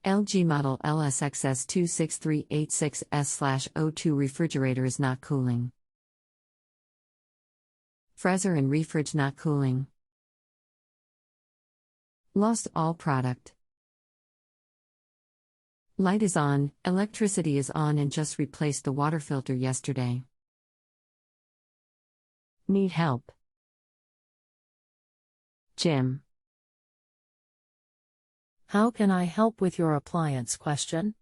LG Model LSXS26386S/02 refrigerator is not cooling. Frezzer and refrig not cooling. Lost all product. Light is on, electricity is on and just replaced the water filter yesterday. Need help. Jim. How can I help with your appliance question?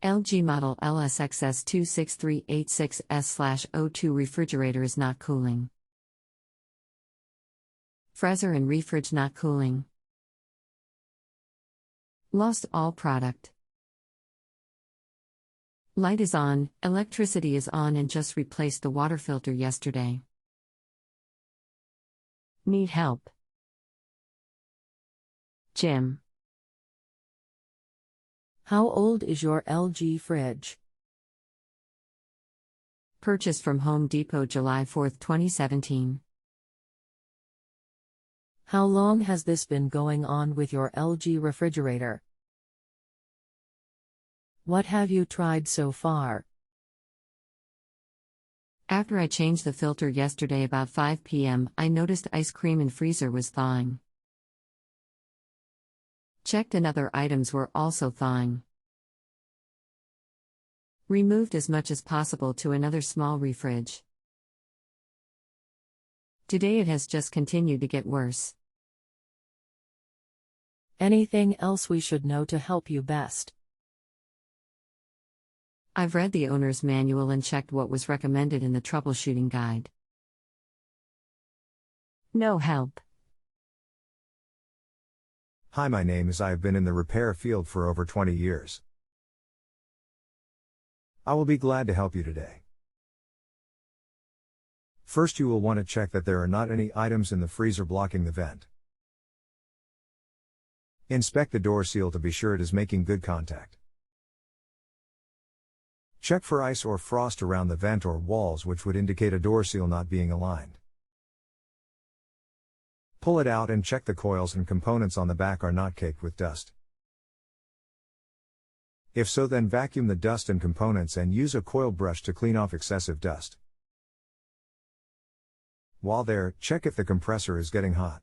LG Model LSXS26386S/02 refrigerator is not cooling. Frezzer and refrig not cooling. Lost all product. Light is on, electricity is on and just replaced the water filter yesterday. Need help. Jim. How old is your LG fridge? Purchased from Home Depot July 4, 2017. How long has this been going on with your LG refrigerator? What have you tried so far? After I changed the filter yesterday about 5 p.m., I noticed ice cream in freezer was thawing. Checked and other items were also thawing. Removed as much as possible to another small refrig. Today it has just continued to get worse. Anything else we should know to help you best? I've read the owner's manual and checked what was recommended in the troubleshooting guide. No help. Hi, my name is I have been in the repair field for over 20 years. I will be glad to help you today. First, you will want to check that there are not any items in the freezer blocking the vent. Inspect the door seal to be sure it is making good contact. Check for ice or frost around the vent or walls, which would indicate a door seal not being aligned. Pull it out and check the coils and components on the back are not caked with dust. If so, then vacuum the dust and components and use a coil brush to clean off excessive dust. While there, check if the compressor is getting hot.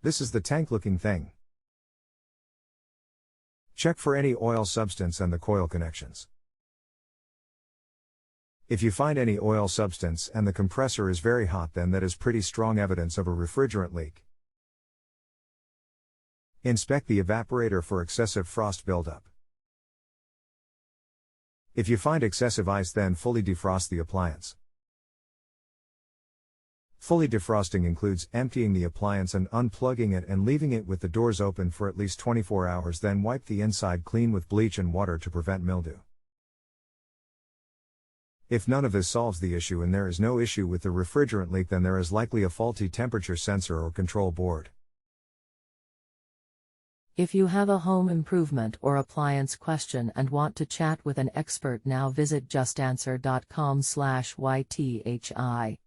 This is the tank-looking thing. Check for any oil substance and the coil connections. If you find any oil substance and the compressor is very hot, then that is pretty strong evidence of a refrigerant leak. Inspect the evaporator for excessive frost buildup. If you find excessive ice, then fully defrost the appliance. Fully defrosting includes emptying the appliance and unplugging it and leaving it with the doors open for at least 24 hours, then wipe the inside clean with bleach and water to prevent mildew. If none of this solves the issue and there is no issue with the refrigerant leak, then there is likely a faulty temperature sensor or control board. If you have a home improvement or appliance question and want to chat with an expert now, visit justanswer.com/ythi.